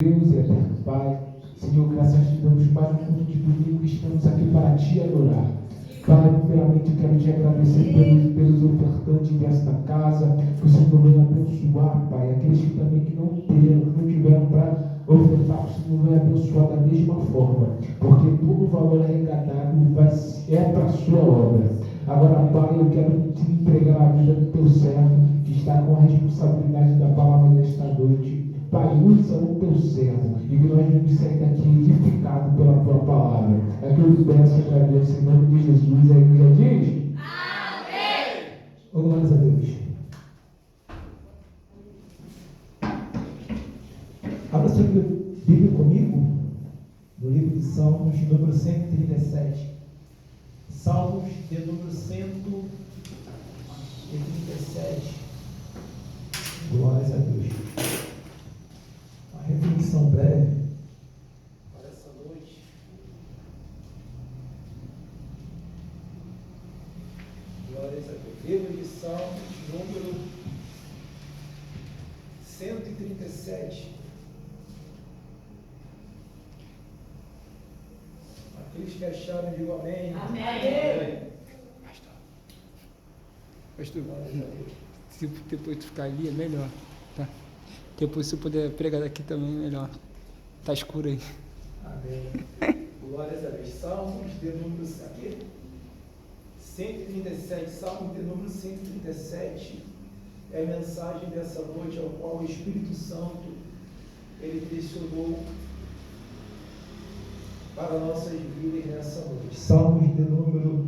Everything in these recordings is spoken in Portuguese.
Deus e eterno Pai, Senhor, graças te damos para o culto de domingo, estamos aqui para te adorar. Pai, primeiramente eu quero te agradecer pelos ofertantes desta casa, que o Senhor venha abençoar, Pai, aqueles que também que não tiveram para ofertar, o Senhor vai abençoar da mesma forma, porque todo o valor arrecadado é para a sua obra. Agora, Pai, eu quero te entregar a vida do teu servo, que está com a responsabilidade da palavra desta noite. Pai, usa o teu servo e que nós vamos sair daqui edificados pela tua palavra. É que eu lhe peço e agradeço em nome de Jesus. A igreja diz: amém. Glórias a Deus. Abra sua Bíblia comigo no livro de Salmos, número 137. Salmos de número 137. Glórias a Deus. Uma reflexão breve para essa noite. Glórias a Deus. Livro de Salmos, número 137. Aqueles que acharam, digam amém. Amém. Pastor, se depois tu ficar ali é melhor, tá? Depois se eu puder pregar daqui também é melhor. Tá escuro aí. Amém. Glórias a Deus. Salmos de número aqui 137, Salmos de número 137 é a mensagem dessa noite, ao qual o Espírito Santo ele direcionou para nossas vidas nessa noite. Salmos de número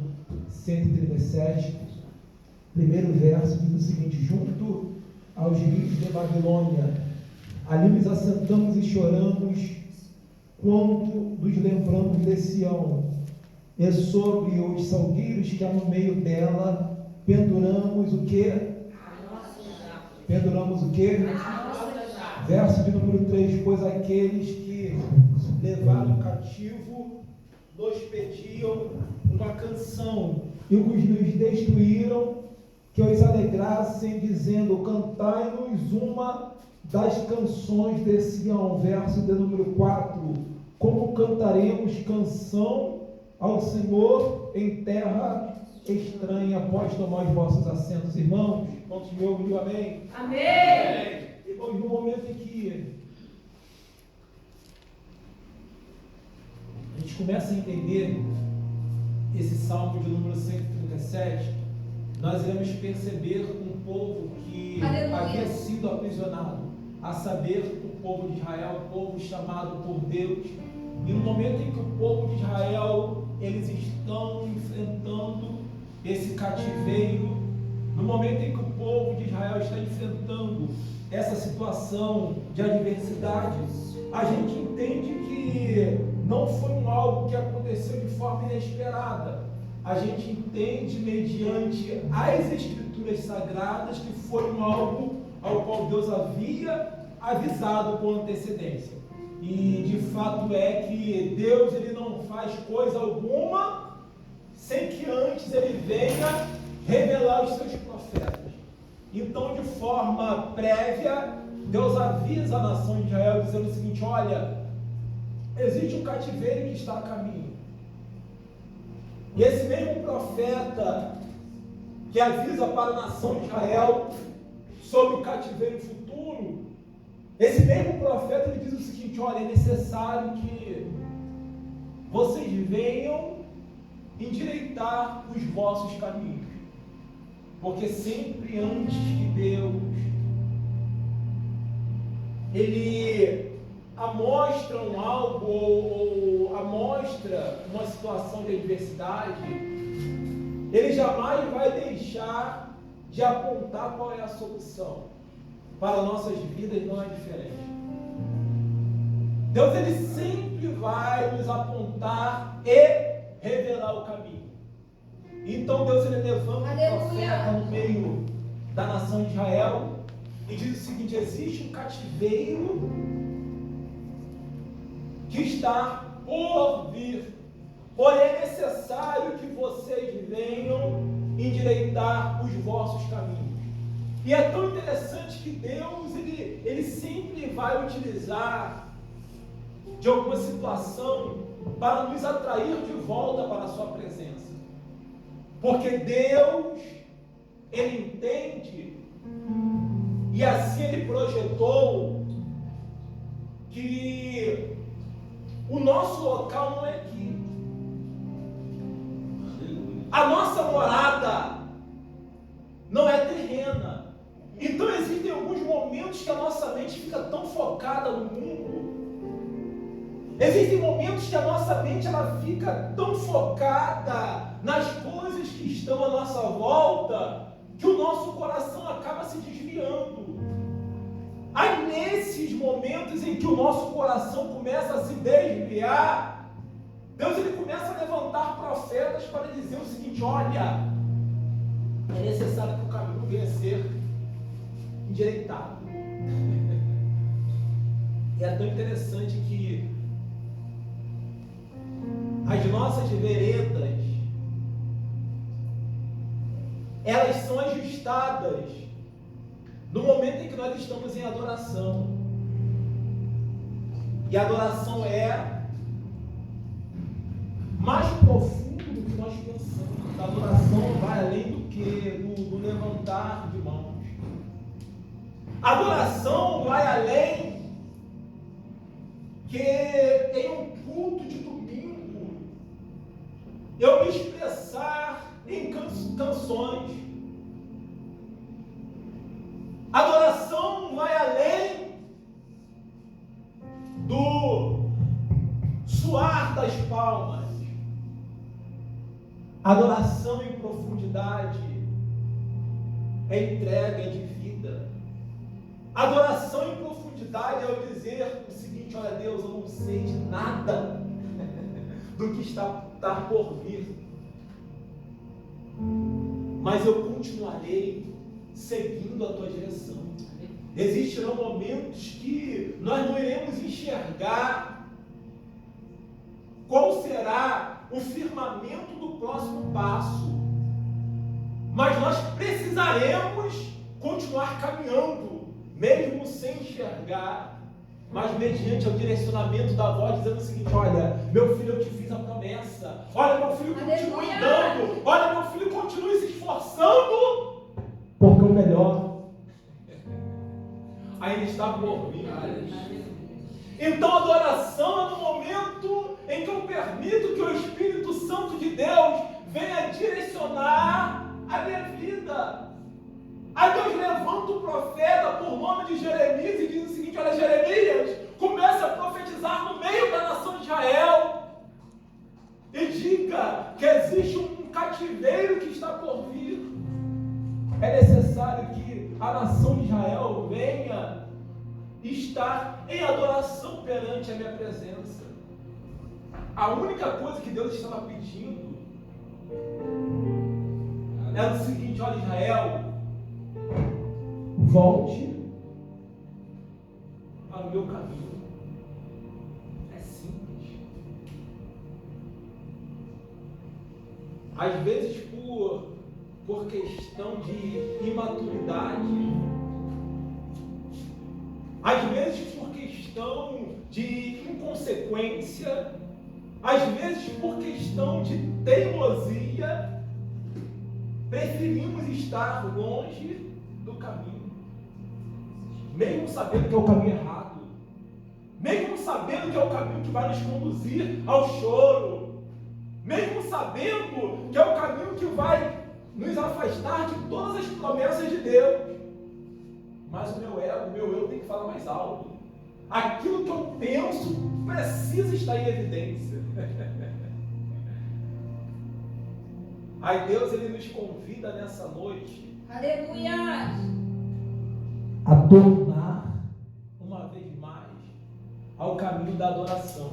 137, primeiro verso diz o seguinte: junto aos rios de Babilônia, ali nos assentamos e choramos, quando nos lembramos de Sião, e sobre os salgueiros que há no meio dela, penduramos o quê? Penduramos o quê? Verso de número 3, pois aqueles que levaram cativo nos pediam uma canção, e os nos destruíram, que os alegrassem, dizendo: cantai-nos uma das canções de Sião. Verso de número 4, como cantaremos canção ao Senhor em terra estranha? Pode tomar os vossos assentos, irmãos. Quantos me ouvem, amém? Amém. Irmãos, no momento em que a gente começa a entender esse salmo de número 137, nós iremos perceber um povo que havia sido aprisionado, a saber, o povo de Israel, o povo chamado por Deus. E no momento em que o povo de Israel, eles estão enfrentando esse cativeiro, no momento em que o povo de Israel está enfrentando essa situação de adversidade, a gente entende que não foi algo que aconteceu de forma inesperada. A gente entende, mediante as Escrituras Sagradas, que foi algo ao qual Deus havia avisado com antecedência. E de fato é que Deus ele não faz coisa alguma sem que antes ele venha revelar os seus profetas. Então, de forma prévia, Deus avisa a nação de Israel dizendo o seguinte: olha, existe um cativeiro que está a caminho. E esse mesmo profeta que avisa para a nação de Israel sobre o cativeiro futuro, esse mesmo profeta ele diz o seguinte: olha, é necessário que vocês venham endireitar os vossos caminhos, porque sempre antes que Deus ele amostra algo ou amostra uma situação de adversidade, ele jamais vai deixar de apontar qual é a solução. Para nossas vidas não é diferente. Deus ele sempre vai nos apontar e revelar o caminho. Então Deus ele levanta um profeta no meio da nação de Israel e diz o seguinte: existe um cativeiro que está por vir, porém é necessário que vocês venham endireitar os vossos caminhos. E é tão interessante que Deus ele sempre vai utilizar de alguma situação para nos atrair de volta para a sua presença. Porque Deus, Ele entende, e assim Ele projetou, que o nosso local não é aqui. A nossa morada não é terrena. Então existem alguns momentos que a nossa mente fica tão focada no mundo. Existem momentos que a nossa mente ela fica tão focada nas coisas que estão à nossa volta, que o nosso coração acaba se desviando. Aí nesses momentos em que o nosso coração começa a se desviar, Deus ele começa a levantar profetas para dizer o seguinte: olha, é necessário que o caminho venha a ser endireitado. E é tão interessante que as nossas veredas, elas são ajustadas no momento em que nós estamos em adoração. E a adoração é mais profundo do que nós pensamos. A adoração vai além do que do levantar de mãos. A adoração vai além que em um culto de domingo eu me expressar em canções. A adoração vai além do suar das palmas. A adoração em profundidade é entrega de vida. A adoração em profundidade é eu dizer o seguinte: olha Deus, eu não sei de nada do que está por vir, mas eu continuarei seguindo a tua direção. Existirão momentos que nós não iremos enxergar qual será o firmamento do próximo passo, mas nós precisaremos continuar caminhando, mesmo sem enxergar, mas mediante o direcionamento da voz, dizendo o seguinte: olha, meu filho, eu te fiz a promessa, olha, meu filho, continue dando, olha, meu filho, continue se esforçando, porque o melhor ainda está por vir. Então a adoração é no momento em que eu permito que o Espírito Santo de Deus venha direcionar a minha vida. Aí Deus levanta o profeta por nome de Jeremias e diz o seguinte: olha, Jeremias, começa a profetizar no meio da nação de Israel e diga que existe um cativeiro que está por vir. É necessário que a nação de Israel venha estar em adoração perante a minha presença. A única coisa que Deus estava pedindo era o seguinte: olha, Israel, volte para o meu caminho. É simples. Às vezes por questão de imaturidade, às vezes por questão de inconsequência, às vezes por questão de teimosia, preferimos estar longe do caminho, mesmo sabendo que é o caminho errado, mesmo sabendo que é o caminho que vai nos conduzir ao choro, mesmo sabendo que é o caminho que vai nos afastar de todas as promessas de Deus. Mas o meu ego, o meu eu tem que falar mais alto. Aquilo que eu penso precisa estar em evidência. Aí Deus ele nos convida nessa noite, aleluia, a tornar uma vez mais ao caminho da adoração.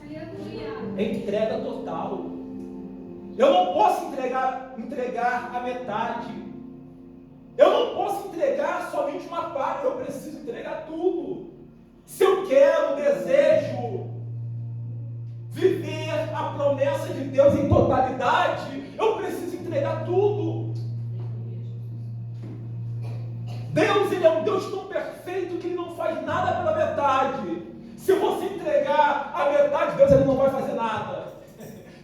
aleluia, Entrega total. Eu não posso entregar a metade. Eu não posso entregar somente uma parte. Eu preciso entregar tudo. Se eu quero, desejo viver a promessa de Deus em totalidade, eu preciso entregar tudo. Deus, ele é um Deus tão perfeito que ele não faz nada pela metade. Se você entregar metade, Deus ele não vai fazer nada.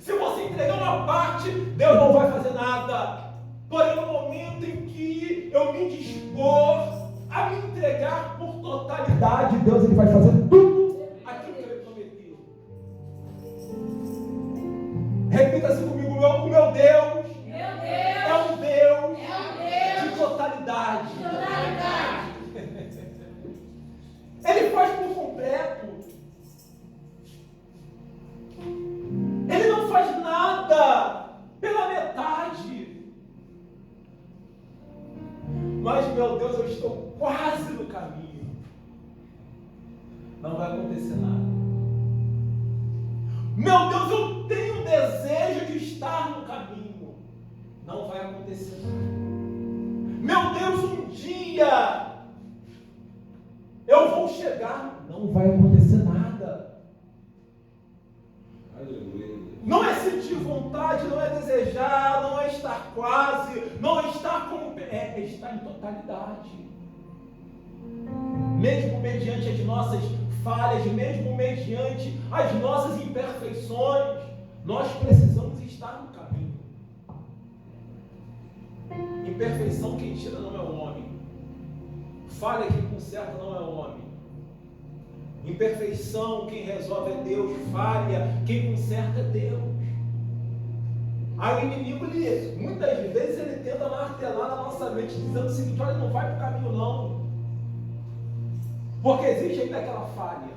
Se você entregar uma parte, Deus não vai fazer nada. Porém, no momento em que eu me dispor a me entregar por totalidade, Deus ele vai fazer tudo aquilo que ele prometeu. Repita-se comigo, o meu Deus é um Deus de totalidade. Ele faz por completo. Ele não faz nada pela metade. Mas, meu Deus, eu estou quase no caminho. Não vai acontecer nada. Meu Deus, eu tenho desejo de estar no caminho. Não vai acontecer nada. Meu Deus, um dia eu vou chegar. Não vai acontecer nada. Aleluia. Não é sentir vontade, não é desejar, não é estar quase, não é estar como... É estar em totalidade. Mesmo mediante as nossas falhas, mesmo mediante as nossas imperfeições, nós precisamos estar no caminho. Imperfeição quem tira não é o homem. Falha quem conserta não é o homem. Imperfeição quem resolve é Deus. Falha quem conserta é Deus. Aí o inimigo, muitas vezes, ele tenta martelar na nossa mente, dizendo o seguinte: olha, não vai para o caminho não, porque existe ainda aquela falha.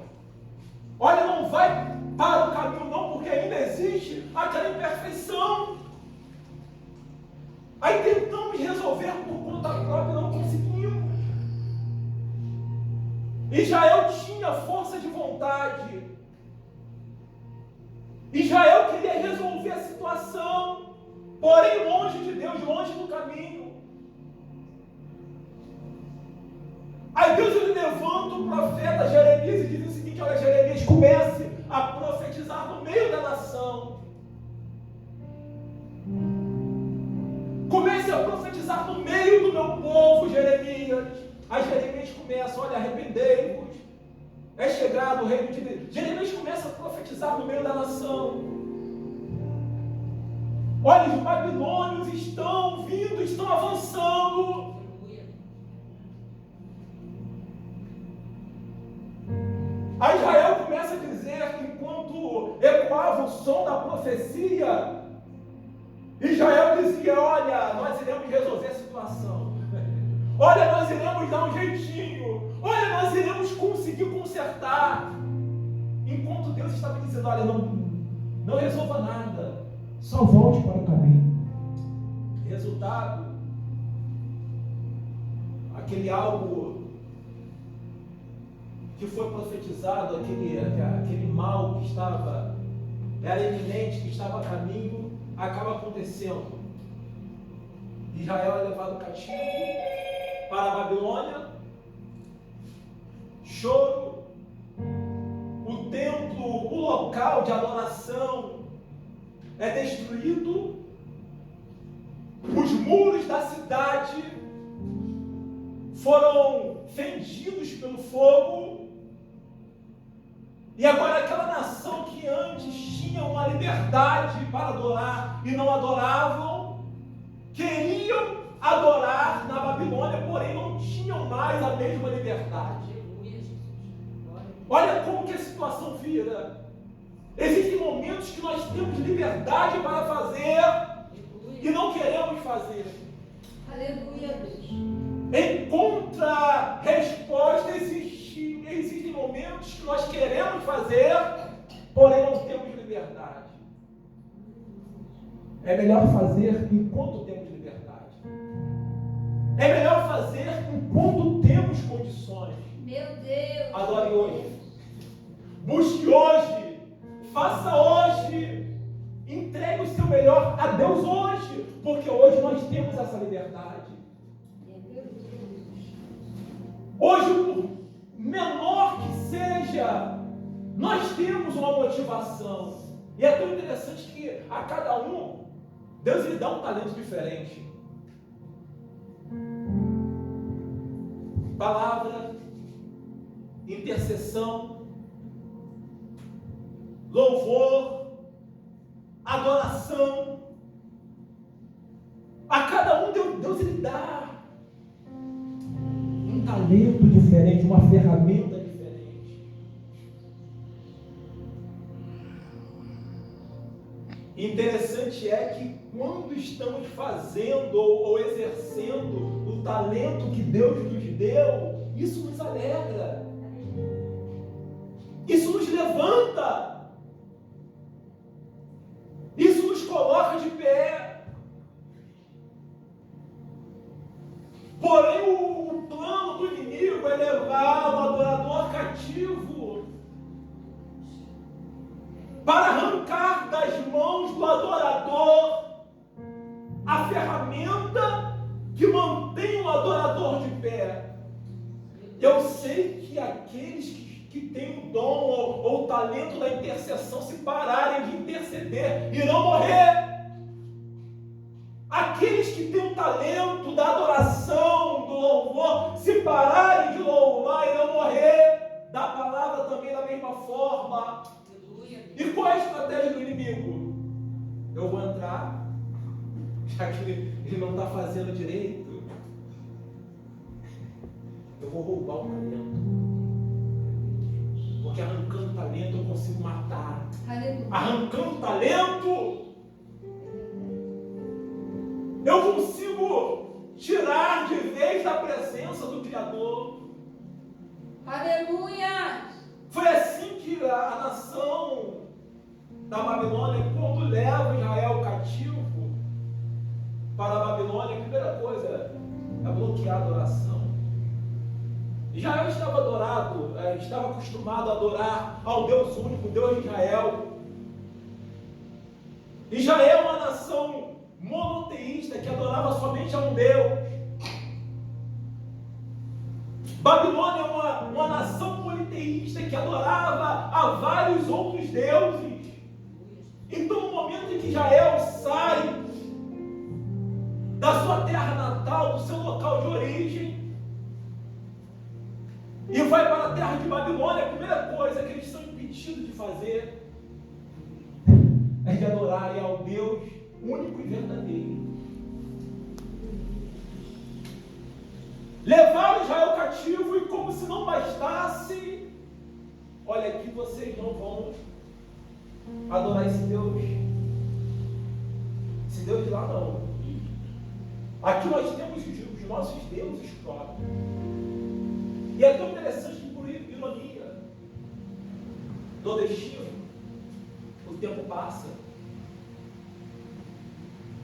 Olha, não vai para o caminho não, porque ainda existe aquela imperfeição. Aí tentamos resolver por conta própria e não conseguimos. Israel tinha força de vontade. Israel queria resolver a situação, porém longe de Deus, longe do caminho. Aí Deus ele levanta o profeta Jeremias e diz o seguinte: olha, Jeremias, comece a profetizar no meio da nação. Comece a profetizar no meio do meu povo, Jeremias. Aí Jeremias começa: olha, arrependei-vos, é chegado o reino de Deus. Jeremias começa a profetizar no meio da nação. Olha, os babilônios estão vindo, estão avançando. Aí Israel começa a dizer que enquanto ecoava o som da profecia, Israel dizia: olha, nós iremos resolver a situação. Olha, nós iremos dar um jeitinho. Olha, nós iremos conseguir consertar. Enquanto Deus estava dizendo: olha, não resolva nada, só volte para o caminho. Resultado, aquele algo que foi profetizado, aquele mal que era iminente, que estava a caminho, acaba acontecendo. Israel é levado cativo para a Babilônia, choro, o templo, o local de adoração é destruído, os muros da cidade foram fendidos pelo fogo, e agora aquela nação que antes tinha uma liberdade para adorar e não adoravam, queriam adorar na Babilônia, porém não tinham mais a mesma liberdade. Olha como que a situação vira. Existem momentos que nós temos liberdade para fazer e não queremos fazer. Aleluia, Deus. Em contra-resposta, existem momentos que nós queremos fazer, porém não temos liberdade. É melhor fazer enquanto temos liberdade. É melhor fazer enquanto temos condições. Meu Deus. Adore hoje. Busque hoje. Faça hoje. Entregue o seu melhor a Deus hoje, porque hoje nós temos essa liberdade. Hoje, por menor que seja, nós temos uma motivação. E é tão interessante que a cada um, Deus lhe dá um talento diferente. Palavra, intercessão, louvor, adoração. A cada um Deus ele dá um talento diferente, uma ferramenta diferente. Interessante é que quando estamos fazendo ou exercendo o talento que Deus nos deu, isso nos alegra. Isso nos levanta. Isso nos coloca de pé. Porém, o plano do inimigo é levar o adorador cativo para arrancar das mãos do adorador a ferramenta que mantém o adorador de pé. Eu sei que aqueles que têm o dom ou o talento da intercessão, se pararem de interceder, irão morrer. Aqueles que têm o talento da adoração, do louvor, se pararem de louvar, irão morrer. Da palavra também da mesma forma. E qual é a estratégia do inimigo? Eu vou entrar, já que ele não está fazendo direito, eu vou roubar o talento. Porque arrancando talento eu consigo matar. Arrancando talento eu consigo tirar de vez da presença do Criador. Aleluia! Foi assim que a nação da Babilônia, quando leva Israel cativo para a Babilônia, a primeira coisa é bloquear a adoração. Israel estava acostumado a adorar ao Deus único, Deus de Israel. Israel é uma nação monoteísta que adorava somente a um Deus. Babilônia é uma nação politeísta que adorava a vários outros deuses. Então, no momento em que Israel sai da sua terra natal, do seu local de origem, e vai para a terra de Babilônia, a primeira coisa que eles são impedidos de fazer é de adorarem ao Deus único e verdadeiro. Levaram Israel cativo e, como se não bastasse, olha, aqui vocês não vão adorar esse Deus de lá não. Aqui nós temos os nossos deuses próprios. E é tão interessante que, por ironia do destino, o tempo passa.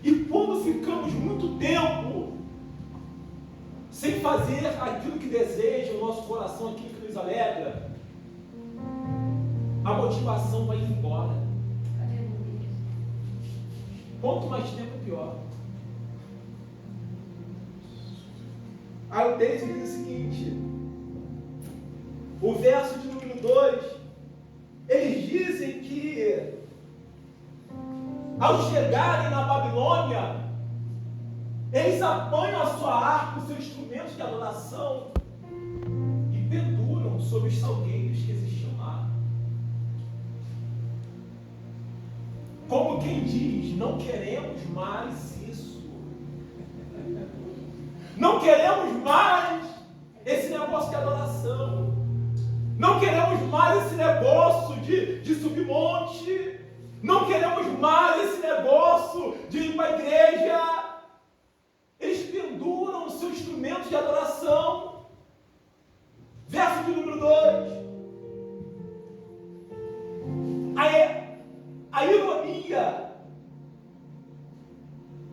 E quando ficamos muito tempo sem fazer aquilo que deseja o nosso coração, aquilo que nos alegra, a motivação vai indo embora. Quanto mais tempo, pior. Aí o texto diz o seguinte, o verso de número 2, eles dizem que ao chegarem na Babilônia, eles apanham a sua harpa, os seus instrumentos de adoração e penduram sobre os salgueiros que existiam lá. Como quem diz, não queremos mais isso. Não queremos mais esse negócio de adoração. Não queremos mais esse negócio de subir monte. Não queremos mais esse negócio de ir para a igreja. Eles penduram os seus instrumentos de adoração. Verso de número 2. A ironia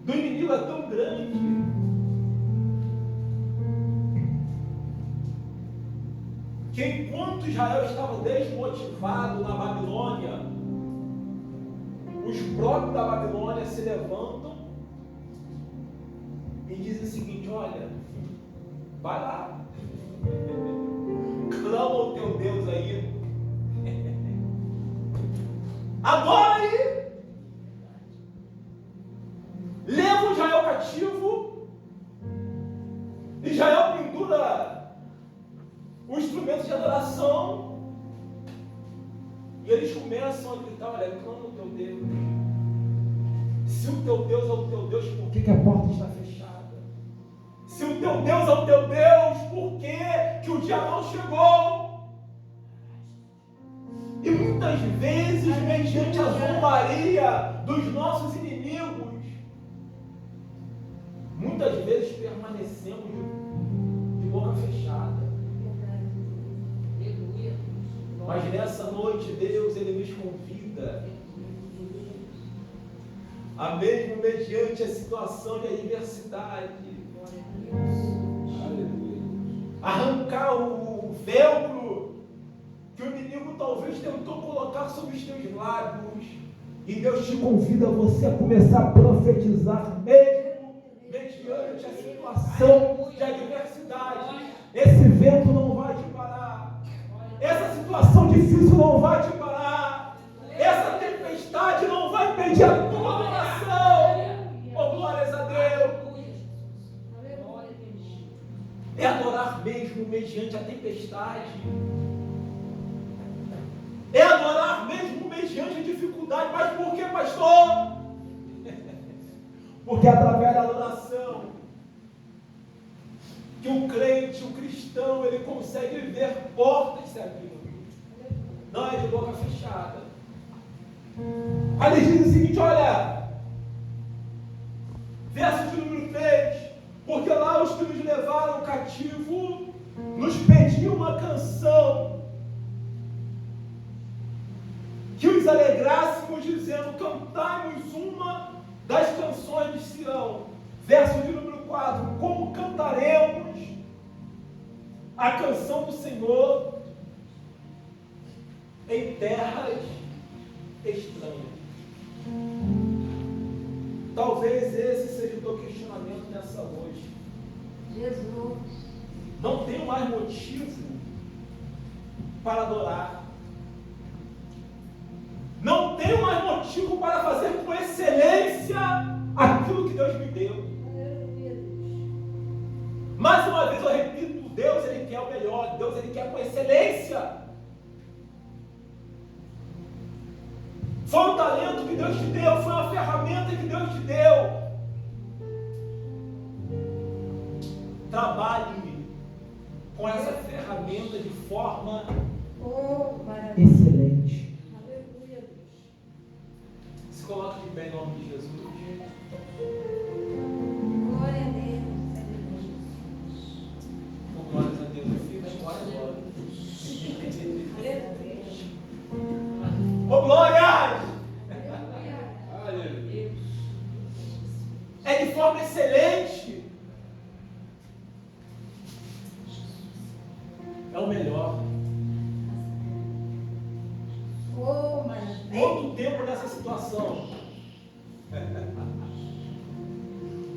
do inimigo é tão grande que enquanto Israel estava desmotivado na Babilônia, os próprios da Babilônia se levantam e dizem o seguinte, olha, vai lá, clama o teu Deus aí, adora aí, leva o Israel cativo, Israel pendura os instrumentos de adoração, E eles começam a gritar: olha, clama o teu Deus. Se o teu Deus é o teu Deus, por que a porta está fechada? Se o teu Deus é o teu Deus, por que o dia não chegou? E muitas vezes, mediante a zombaria dos nossos inimigos, muitas vezes permanecemos de boca fechada. Mas nessa noite, Deus, Ele nos convida a mesmo mediante a situação de adversidade, arrancar o velcro que o inimigo talvez tentou colocar sobre os teus lábios, e Deus te convida a você a começar a profetizar mesmo mediante a situação de adversidade. Esse vento não vai te parar, essa situação difícil não vai te parar, essa tempestade não vai impedir a tua adoração. Oh, glórias a Deus! É adorar mesmo mediante a tempestade. É adorar mesmo mediante a dificuldade. Mas por que, pastor? Porque através da adoração que o crente, o cristão, ele consegue ver portas se abrindo. Não é de boca fechada. Aí ele diz o seguinte, olha, verso de número 3, porque lá os que nos levaram cativo nos pediam uma canção que os alegrássemos, dizendo: cantai-nos uma das canções de Sião. Verso de número 4, como cantaremos a canção do Senhor em terras estranhas? Talvez esse seja o teu questionamento nessa noite. Jesus. Não tenho mais motivo para adorar. Não tenho mais motivo para fazer com excelência aquilo que Deus me deu. Mais uma vez eu repito, Deus, Ele quer o melhor. Deus, Ele quer com excelência. Foi um talento que Deus te deu, foi uma ferramenta que Deus te deu. Trabalhe com essa ferramenta de forma excelente. Aleluia. Se coloque de pé em nome de Jesus. Glória a Deus. Com glórias a Deus. Eu fico agora. Aleluia. Oh, glórias! Aleluia. É de forma excelente. É o melhor. Oh, maravilha. Quanto tempo nessa situação?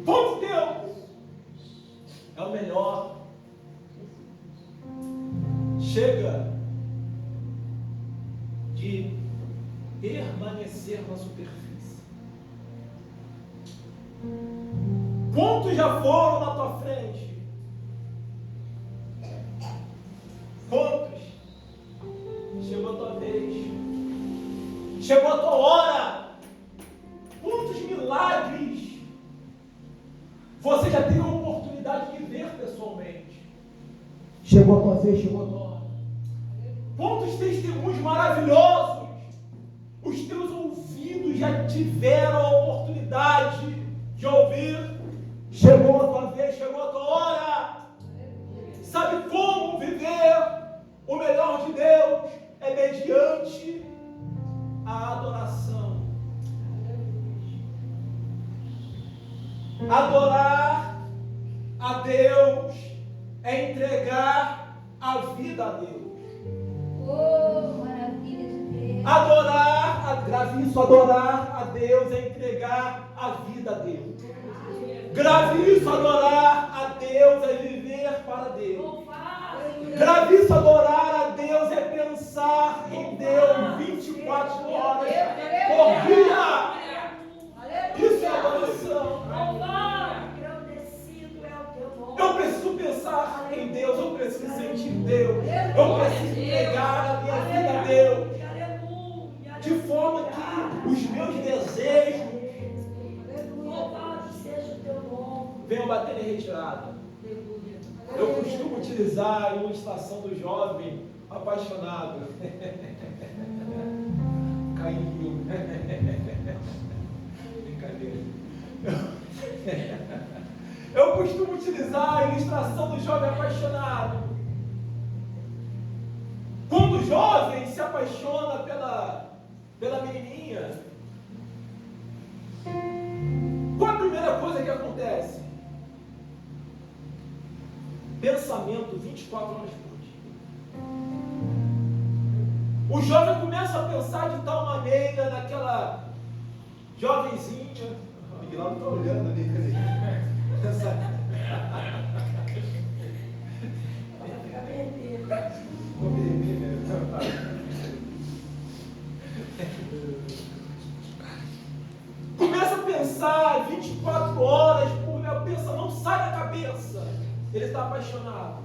Quanto tempo? É o melhor. Chega de permanecer na superfície. Quantos já foram na tua frente? Quantos? Chegou a tua vez. Chegou a tua hora. Quantos milagres você já teve a oportunidade de ver pessoalmente? Chegou a tua vez, chegou a tua hora. Quantos testemunhos maravilhosos os teus ouvidos já tiveram a oportunidade de ouvir? Chegou a tua vez, chegou a tua hora. Sabe como viver o melhor de Deus? É mediante a adoração. Adorar a Deus é entregar a vida a Deus. Oh, maravilha de Deus. Grave isso, adorar a Deus é entregar a vida a Deus. Grave isso, adorar a Deus é viver para Deus. Grave isso, adorar a Deus é pensar em Deus 24 horas por dia. Isso é adoração. Eu preciso pensar em Deus, eu preciso sentir Deus, eu preciso entregar a minha vida a Deus. os meus desejos Louvado seja o teu nome. venham bater em retirada. Eu costumo utilizar a ilustração do jovem apaixonado. Caiu. Brincadeira. Eu costumo utilizar a ilustração do jovem apaixonado. Quando o jovem se apaixona pela menininha, qual a primeira coisa que acontece? Pensamento 24 horas por dia. O jovem começa a pensar de tal maneira naquela jovenzinha. O Miguel não está olhando ali. Começa a pensar 24 horas por dia, pensa, não sai da cabeça. Ele está apaixonado.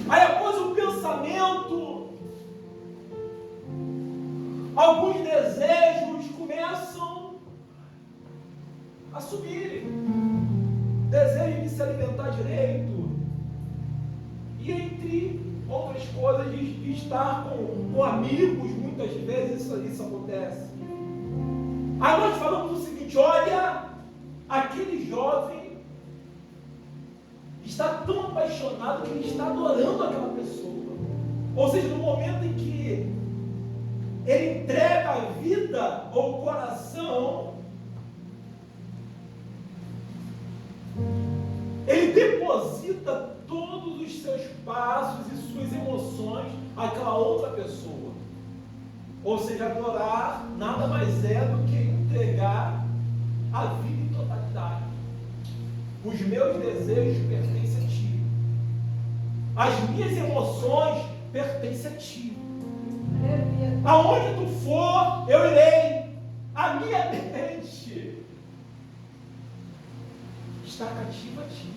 Aí após o pensamento, alguns desejos começam a subirem. Desejo de se alimentar direito. E entre outras coisas, de estar com amigos, muitas vezes isso acontece. Aí nós falamos o seguinte, olha, aquele jovem está tão apaixonado que ele está adorando aquela pessoa. Ou seja, no momento em que ele entrega a vida ou o coração, ele deposita todos os seus passos e suas emoções àquela outra pessoa. Ou seja, adorar nada mais é do que entregar a vida em totalidade. Os meus desejos pertencem a ti. As minhas emoções pertencem a ti. Aonde tu for, eu irei. A minha mente está cativa a ti.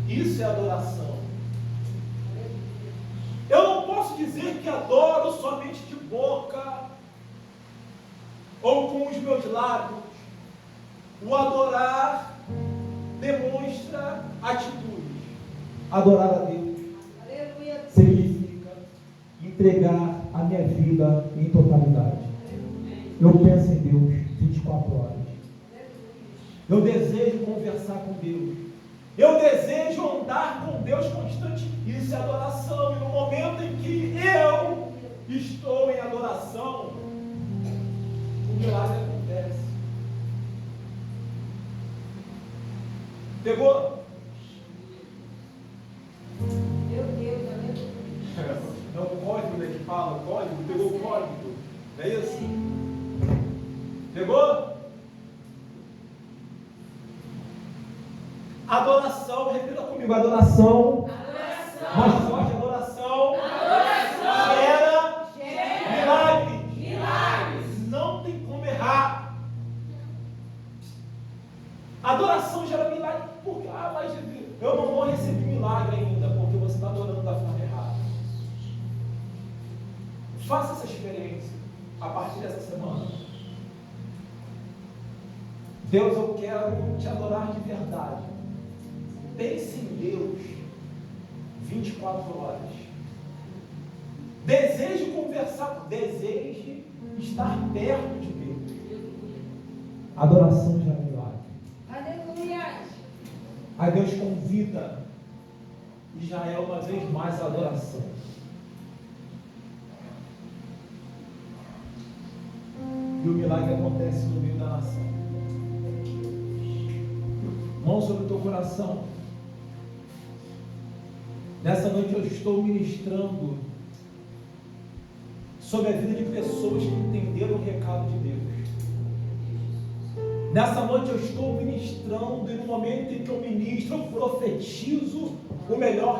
Isso é adoração. Eu não posso dizer que adoro somente de boca ou com os meus lábios. O adorar demonstra atitudes. Adorar a Deus significa entregar a minha vida em totalidade. Eu penso em Deus 24 horas. Eu desejo conversar com Deus. Eu desejo andar com Deus constante. Isso é adoração. E no momento em que eu estou em adoração, o milagre acontece. Pegou? Meu Deus, aleluia. É o código, né, que fala, o código, pegou o código. Não é isso? Pegou? Adoração, repita comigo, adoração. Mais forte, adoração. Gera milagres. Não tem como errar. Adoração gera milagre. Porque, mas eu não vou receber milagre ainda, porque você está adorando da forma errada. Faça essa experiência a partir dessa semana. Deus, eu quero te adorar de verdade. Pense em Deus 24 horas. Deseje conversar, deseje estar perto de Deus. Adoração gera milagre. Aleluia. Aí Deus convida Israel uma vez mais à adoração. E o milagre acontece no meio da nação. Mão sobre o teu coração. Nessa noite eu estou ministrando sobre a vida de pessoas que entenderam o recado de Deus. Nessa noite eu estou ministrando e no momento em que eu ministro, eu profetizo o melhor de